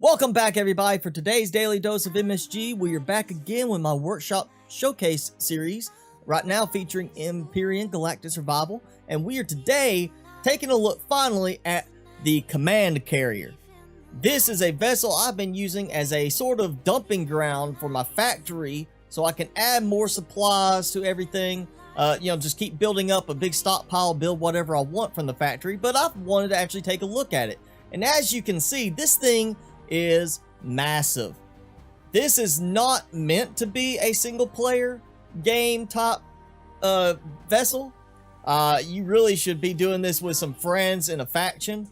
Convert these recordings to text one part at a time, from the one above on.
Welcome back, everybody, for today's Daily Dose of MSG. We are back again with my Workshop Showcase series, right now featuring Empyrion Galactic Survival, and we are today taking a look finally at the Command Carrier. This is a vessel I've been using as a sort of dumping ground for my factory, so I can add more supplies to everything. Just keep building up a big stockpile, build whatever I want from the factory, but I've wanted to actually take a look at it. And as you can see, this thing is massive. This is not meant to be a single player game type vessel. You really should be doing this with some friends in a faction,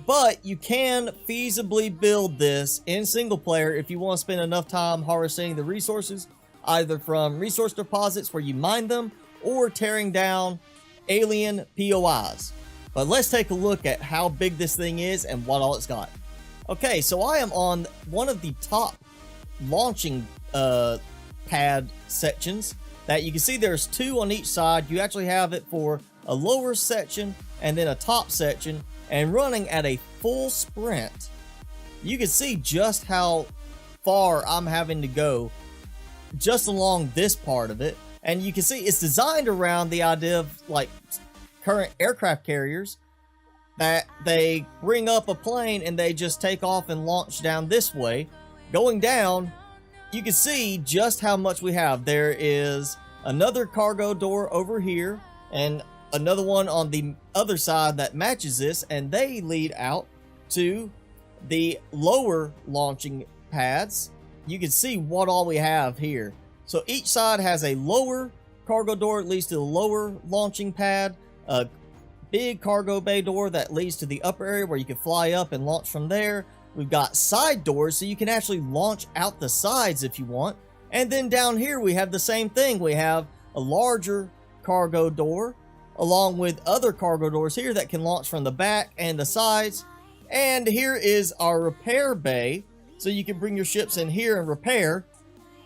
but you can feasibly build this in single player if you want to spend enough time harvesting the resources, either from resource deposits where you mine them or tearing down alien POIs. But let's take a look at how big this thing is and what all it's got. Okay, so I am on one of the top launching pad sections that you can see there's two on each side. You actually have it for a lower section and then a top section, and running at a full sprint. You can see just how far I'm having to go just along this part of it. And you can see it's designed around the idea of like current aircraft carriers, that they bring up a plane and they just take off and launch down this way. Going down, you can see just how much we have. There is another cargo door over here and another one on the other side that matches this, and they lead out to the lower launching pads. You can see what all we have here. So each side has a lower cargo door that leads to the lower launching pad, a big cargo bay door that leads to the upper area where you can fly up and launch from there. We've got side doors so you can actually launch out the sides if you want. And then down here we have the same thing. We have a larger cargo door along with other cargo doors here that can launch from the back and the sides. And here is our repair bay, so you can bring your ships in here and repair.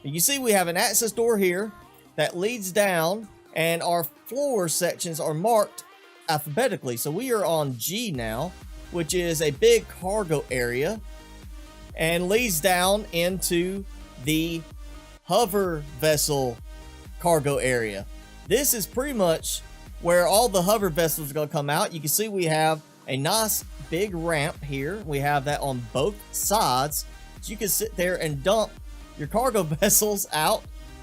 You see we have an access door here that leads down, and our floor sections are marked alphabetically. So we are on G now, which is a big cargo area and leads down into the hover vessel cargo area. This is pretty much where all the hover vessels are going to come out. You can see we have a nice big ramp here. We have that on both sides, so you can sit there and dump your cargo vessels out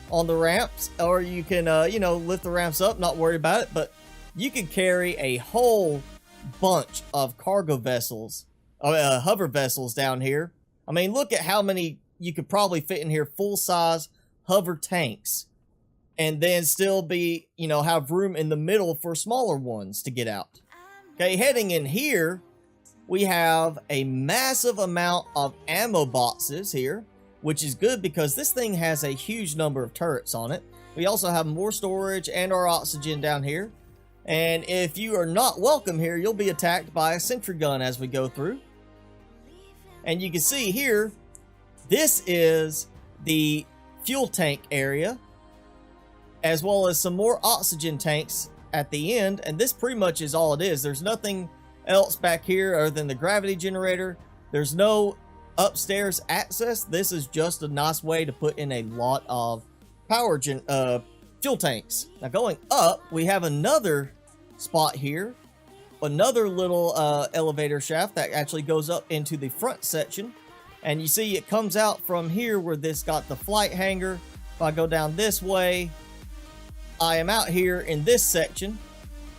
on the ramps, or you can lift the ramps up, not worry about it. But you can carry a whole bunch of cargo vessels, hover vessels down here. I mean, look at how many you could probably fit in here, full-size hover tanks, and then still be, have room in the middle for smaller ones to get out. Okay, heading in here, we have a massive amount of ammo boxes here, which is good because this thing has a huge number of turrets on it. We also have more storage and our oxygen down here. And if you are not welcome here, you'll be attacked by a sentry gun as we go through. And you can see here, this is the fuel tank area, as well as some more oxygen tanks at the end. And this pretty much is all it is. There's nothing else back here other than the gravity generator. There's no upstairs access. This is just a nice way to put in a lot of fuel tanks. Now going up, we have another spot here, another little elevator shaft that actually goes up into the front section, and you see it comes out from here where this got the flight hangar. If I go down this way, I am out here in this section.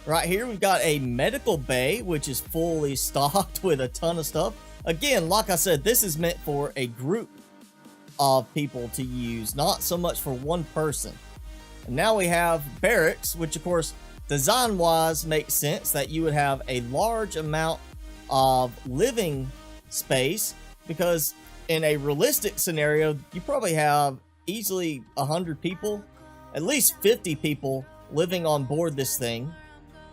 Right here we've got a medical bay, which is fully stocked with a ton of stuff. Again, like I said, this is meant for a group of people to use, not so much for one person. And now we have barracks, which of course design-wise makes sense that you would have a large amount of living space, because in a realistic scenario, you probably have easily 100 people, at least 50 people living on board this thing.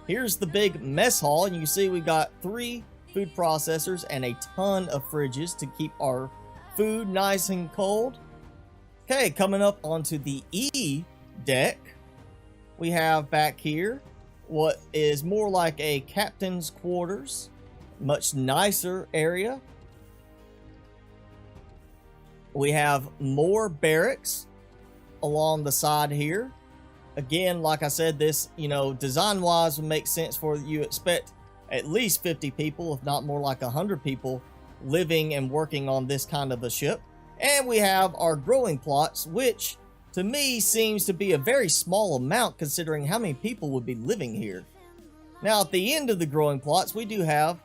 Here's the big mess hall, and you can see we've got 3 food processors and a ton of fridges to keep our food nice and cold. Okay, coming up onto the E deck, we have back here what is more like a captain's quarters, much nicer area. We have more barracks along the side here. Again, like I said, this, design wise would make sense for you expect at least 50 people, if not more like 100 people living and working on this kind of a ship. And we have our growing plots, which to me seems to be a very small amount considering how many people would be living here. Now at the end of the growing plots, we do have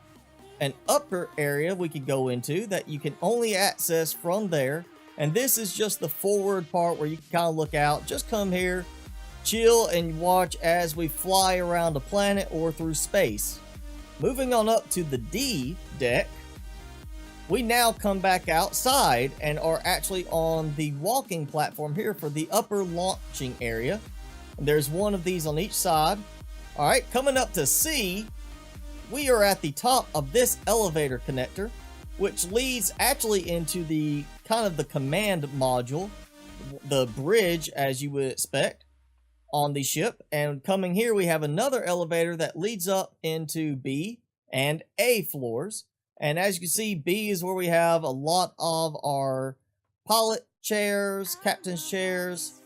an upper area we could go into that you can only access from there. And this is just the forward part where you can kind of look out. Just come here, chill, and watch as we fly around a planet or through space. Moving on up to the D deck, we now come back outside and are actually on the walking platform here for the upper launching area. And there's one of these on each side. All right, coming up to C, we are at the top of this elevator connector, which leads actually into the kind of the command module, the bridge as you would expect on the ship. And coming here, we have another elevator that leads up into B and A floors. And as you can see, B is where we have a lot of our pilot chairs, captain's chairs.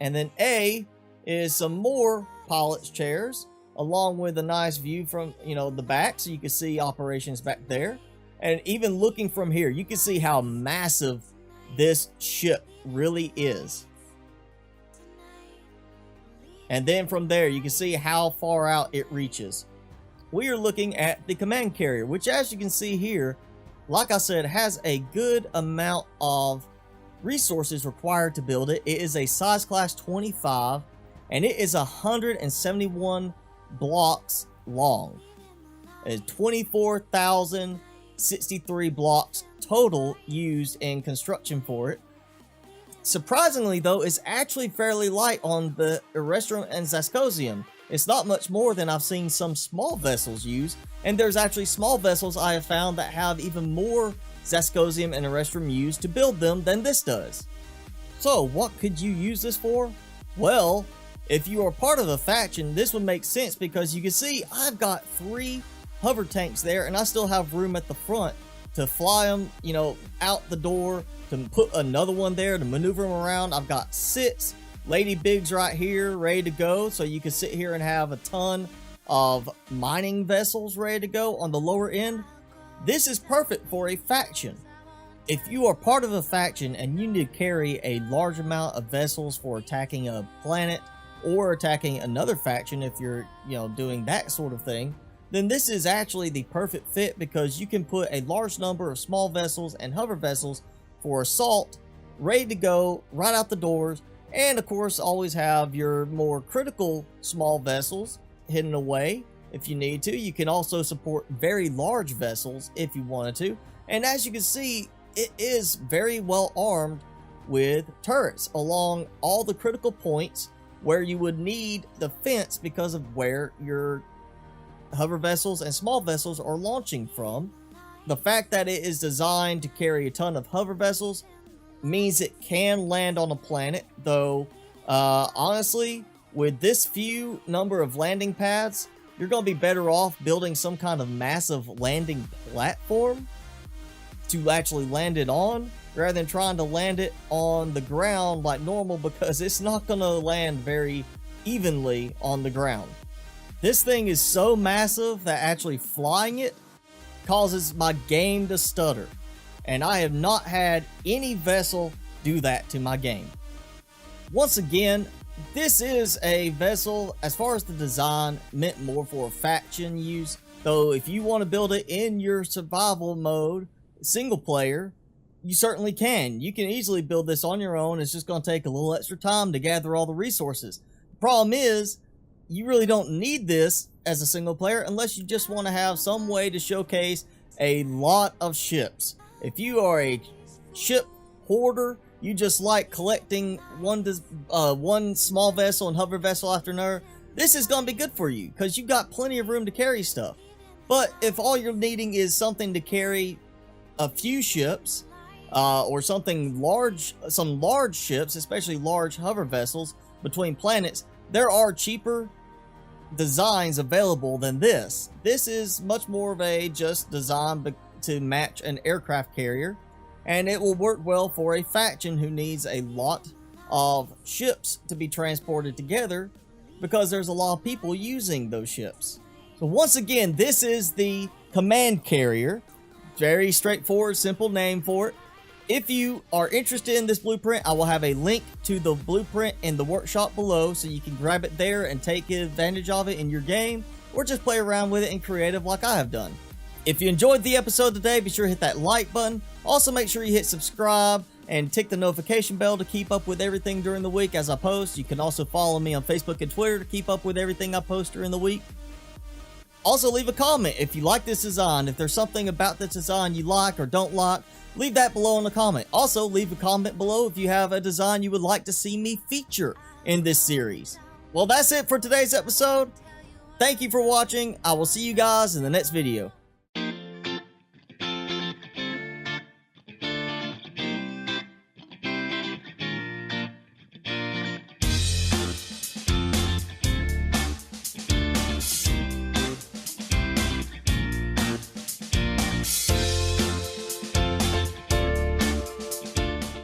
And then A is some more pilot's chairs, along with a nice view from, the back, so you can see operations back there. And even looking from here, you can see how massive this ship really is. And then from there, you can see how far out it reaches. We are looking at the command carrier, which as you can see here, like I said, has a good amount of resources required to build it. It is a size class 25, and it is 171 blocks long. It's 24,063 blocks total used in construction for it. Surprisingly though, it's actually fairly light on the Erestrum and Zascosium. It's not much more than I've seen some small vessels use, and there's actually small vessels I have found that have even more Zascosium and Erestrum used to build them than this does. So what could you use this for? Well, if you are part of a faction, this would make sense because you can see I've got 3 hover tanks there, and I still have room at the front to fly them, out the door, to put another one there to maneuver them around. I've got 6 Lady Bigs right here ready to go, so you can sit here and have a ton of mining vessels ready to go on the lower end. This is perfect for a faction. If you are part of a faction and you need to carry a large amount of vessels for attacking a planet or attacking another faction, if you're doing that sort of thing, then this is actually the perfect fit because you can put a large number of small vessels and hover vessels for assault ready to go right out the doors. And of course, always have your more critical small vessels hidden away if you need to. You can also support very large vessels if you wanted to. And as you can see, it is very well armed with turrets along all the critical points where you would need defense because of where your hover vessels and small vessels are launching from. The fact that it is designed to carry a ton of hover vessels means it can land on a planet, though honestly, with this few number of landing pads, you're going to be better off building some kind of massive landing platform to actually land it on, rather than trying to land it on the ground like normal, because it's not going to land very evenly on the ground. This thing is so massive that actually flying it causes my game to stutter. And I have not had any vessel do that to my game. Once again, this is a vessel, as far as the design, meant more for faction use. Though if you want to build it in your survival mode, single player, you certainly can. You can easily build this on your own. It's just going to take a little extra time to gather all the resources. The problem is, you really don't need this as a single player unless you just want to have some way to showcase a lot of ships. If you are a ship hoarder, you just like collecting one small vessel and hover vessel after another, this is going to be good for you because you've got plenty of room to carry stuff. But if all you're needing is something to carry a few ships, or something large, some large ships, especially large hover vessels between planets, there are cheaper designs available than this. This is much more of a just design to match an aircraft carrier. and it will work well for a faction who needs a lot of ships to be transported together because there's a lot of people using those ships. So once again, this is the command carrier. Very straightforward, simple name for it. If you are interested in this blueprint, I will have a link to the blueprint in the workshop below, so you can grab it there and take advantage of it in your game, or just play around with it in creative like I have done. If you enjoyed the episode today, be sure to hit that like button. Also make sure you hit subscribe and tick the notification bell to keep up with everything during the week as I post. You can also follow me on Facebook and Twitter to keep up with everything I post during the week. Also, leave a comment if you like this design. If there's something about this design you like or don't like, leave that below in the comment. Also, leave a comment below if you have a design you would like to see me feature in this series. Well, that's it for today's episode. Thank you for watching. I will see you guys in the next video.